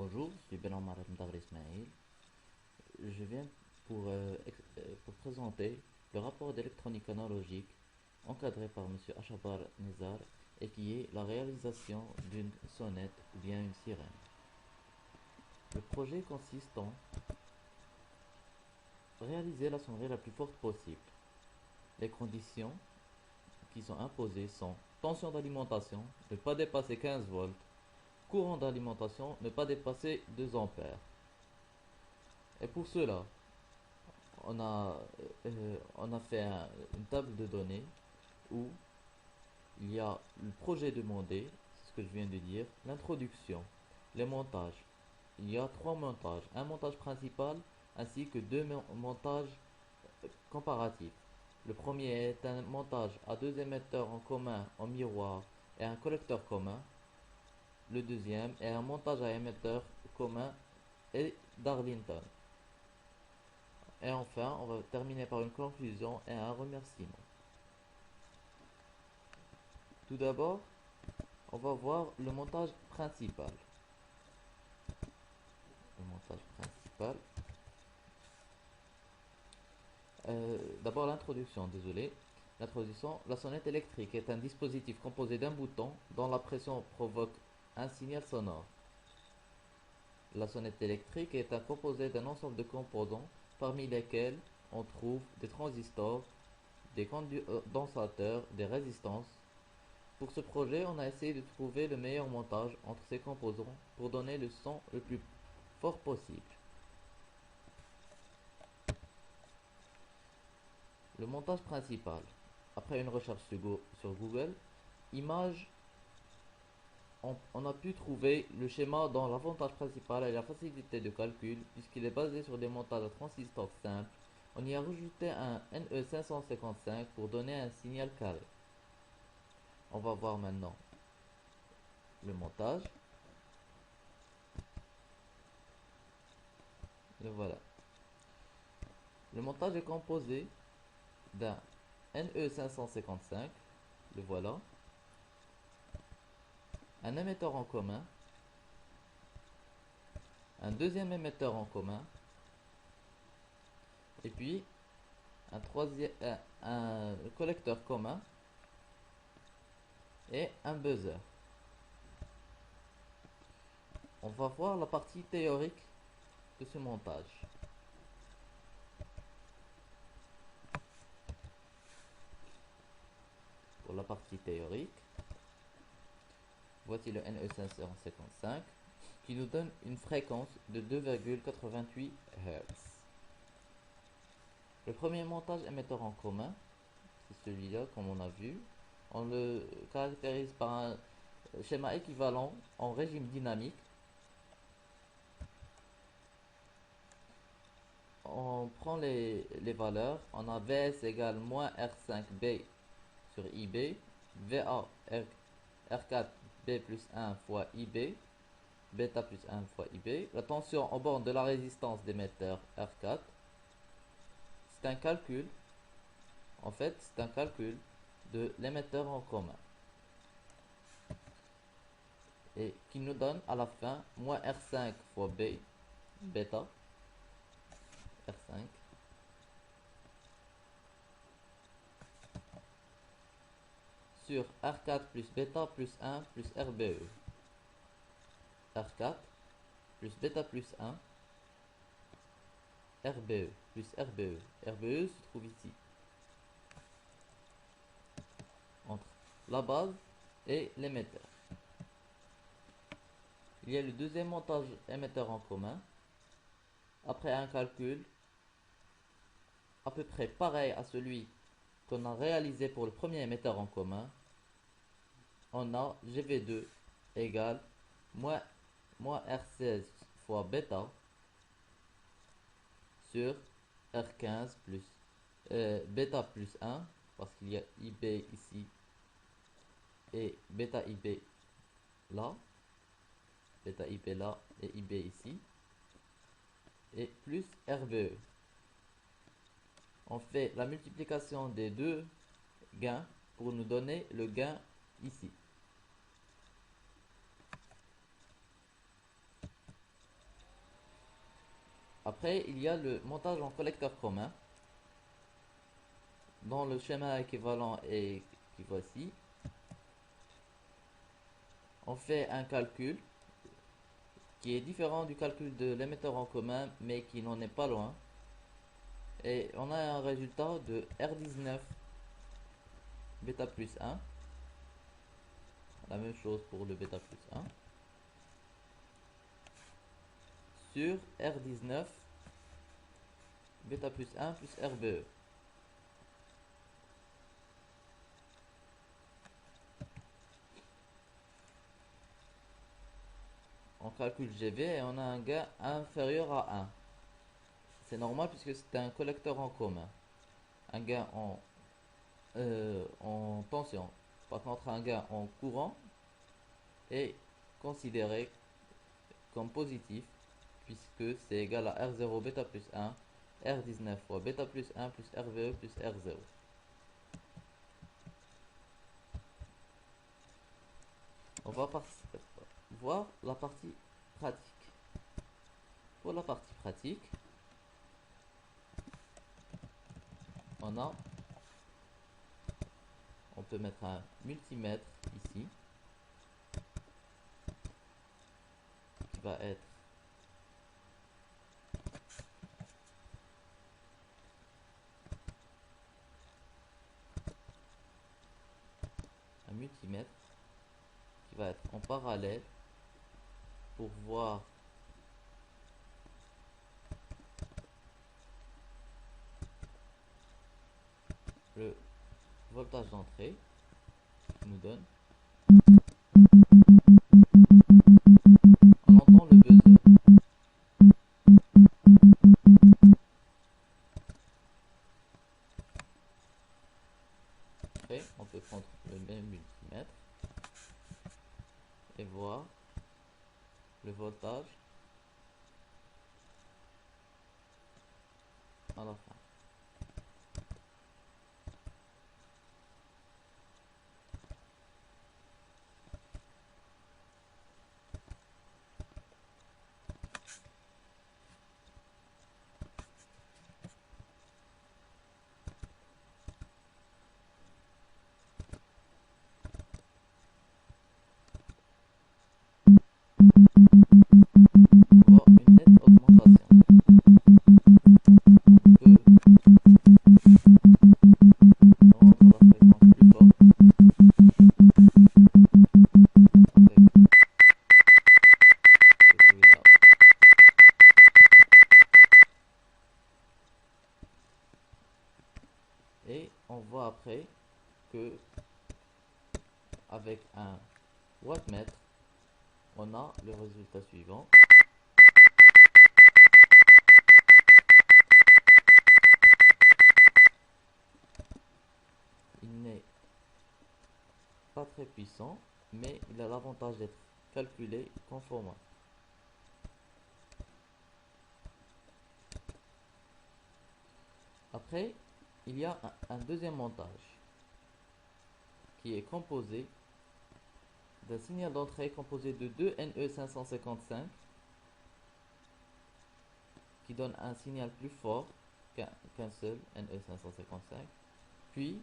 Bonjour, je suis Ben Omar Mdagr Ismail. Je viens pour présenter le rapport d'électronique analogique encadré par Monsieur Ashabar Nizar et qui est la réalisation d'une sonnette ou bien une sirène. Le projet consiste en réaliser la sonnerie la plus forte possible. Les conditions qui sont imposées sont tension d'alimentation, ne pas dépasser 15 volts, courant d'alimentation, ne pas dépasser 2 ampères. Et pour cela, on a fait une table de données où il y a le projet demandé, c'est ce que je viens de dire, l'introduction, les montages. Il y a trois montages, un montage principal ainsi que deux montages comparatifs. Le premier est un montage à deux émetteurs en commun en miroir et un collecteur commun. Le deuxième est un montage à émetteurs commun et Darlington. Et enfin, on va terminer par une conclusion et un remerciement. Tout d'abord, on va voir le montage principal. Le montage principal. D'abord l'introduction, désolé. L'introduction, la sonnette électrique est un dispositif composé d'un bouton dont la pression provoque un signal sonore. La sonnette électrique est un composé d'un ensemble de composants parmi lesquels on trouve des transistors, des condensateurs, des résistances. Pour ce projet, on a essayé de trouver le meilleur montage entre ces composants pour donner le son le plus fort possible. Le montage principal. Après une recherche sur Google Images, on a pu trouver le schéma dont l'avantage principal est la facilité de calcul puisqu'il est basé sur des montages à transistors simples. On y a rajouté un NE555 pour donner un signal carré. On va voir maintenant le montage. Le voilà. Le montage est composé d'un NE555, le voilà, un émetteur en commun, un deuxième émetteur en commun, et puis un collecteur commun et un buzzer. On va voir la partie théorique de ce montage. Pour la partie théorique, voici le NE555 qui nous donne une fréquence de 2,88 Hz. Le premier montage émetteur en commun, c'est celui-là comme on a vu. On le caractérise par un schéma équivalent en régime dynamique. On prend les valeurs. On a Vs égale moins R5B sur IB, VA R4B plus 1 fois IB, bêta plus 1 fois IB. La tension en borne de la résistance d'émetteur R4. C'est un calcul. En fait, c'est un calcul de l'émetteur en commun. Et qui nous donne à la fin moins R5 fois B, bêta, R5, sur R4 plus bêta plus 1 plus RBE. R4 plus bêta plus 1, RBE plus RBE. RBE se trouve ici, entre la base et l'émetteur. Il y a le deuxième montage émetteur en commun. Après un calcul à peu près pareil à celui qu'on a réalisé pour le premier émetteur en commun, on a GV2 égale moins R16 fois bêta sur R15 plus bêta plus 1 parce qu'il y a IB ici et bêta IB là, bêta IB là et IB ici, et plus RBE. On fait la multiplication des deux gains pour nous donner le gain ici. Après, il y a le montage en collecteur commun, dont le schéma équivalent est qui voici. On fait un calcul qui est différent du calcul de l'émetteur en commun, mais qui n'en est pas loin. Et on a un résultat de R19 bêta plus 1. La même chose pour le bêta plus 1. Sur R19 bêta plus 1 plus RBE. On calcule GV et on a un gain inférieur à 1. C'est normal puisque c'est un collecteur en commun. Un gain en tension. Par contre, un gain en courant est considéré comme positif puisque c'est égal à R0 bêta plus 1, R19 fois bêta plus 1 plus RVE plus R0. On va voir la partie pratique. Pour la partie pratique, on peut mettre un multimètre ici qui va être un multimètre qui va être en parallèle pour voir le voltage d'entrée qui nous donne. On entend le buzzer. Après, on peut prendre le même multimètre et voir le voltage à la fin. On voit une nette augmentation. On peut rendre la fréquence plus forte avec ce bruit-là. Et on voit après que avec un wattmètre, on a le résultat suivant. Il n'est pas très puissant, mais il a l'avantage d'être calculé conformément. Après, il y a un deuxième montage qui est composé d'un signal d'entrée composé de deux NE555 qui donne un signal plus fort qu'un seul NE555, puis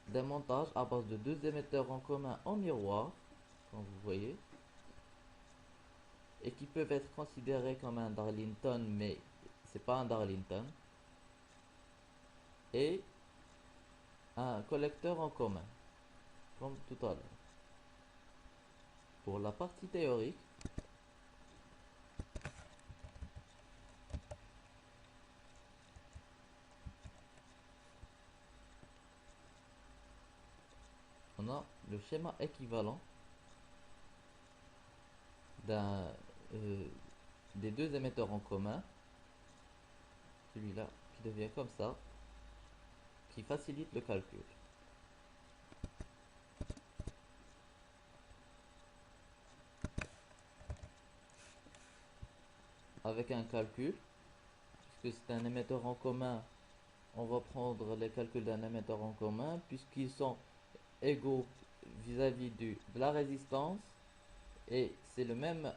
d'un montage à base de deux émetteurs en commun en miroir, comme vous voyez, et qui peuvent être considérés comme un Darlington, mais c'est pas un Darlington, et un collecteur en commun, comme tout à l'heure. Pour la partie théorique, on a le schéma équivalent des deux émetteurs en commun, celui-là qui devient comme ça, qui facilite le calcul. Avec un calcul, puisque c'est un émetteur en commun, on va prendre les calculs d'un émetteur en commun, puisqu'ils sont égaux vis-à-vis de la résistance, et c'est le même